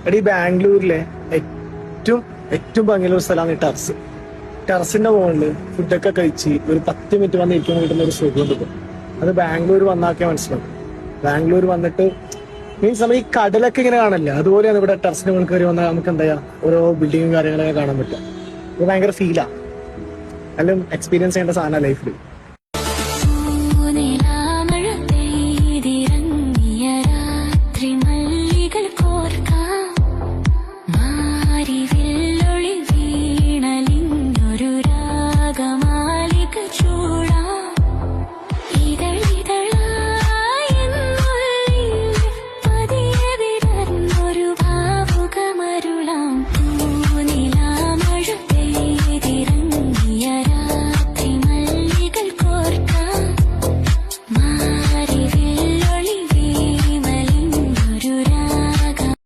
എടി ബാംഗ്ലൂരിലെ ഏറ്റവും ഏറ്റവും ഭംഗിയുള്ള സ്ഥലമാണ് ഈ ടെറസ്. ടെറസിന്റെ മുകളിൽ ഫുഡൊക്കെ കഴിച്ച് ഒരു 10 മിനിറ്റ് വന്ന് ഇരിക്കാൻ കിട്ടുന്ന ഒരു സുഖം കിട്ടും. അത് ബാംഗ്ലൂർ വന്നാക്കിയാൽ മനസ്സിലാവും. ബാംഗ്ലൂർ വന്നിട്ട് മീൻസ് നമ്മൾ ഈ കടലൊക്കെ ഇങ്ങനെ കാണില്ല, അതുപോലെയാണ് ഇവിടെ ടെറസിന്റെ മുകളിൽ കയറി വന്നാൽ നമുക്ക് എന്താ ചെയ്യാ ഓരോ ബിൽഡിങ്ങും കാര്യങ്ങളൊക്കെ കാണാൻ പറ്റും. ഇത് ഭയങ്കര ഫീലാ. എല്ലാം എക്സ്പീരിയൻസ് ചെയ്യേണ്ട സാധനമാണ് ലൈഫിൽ.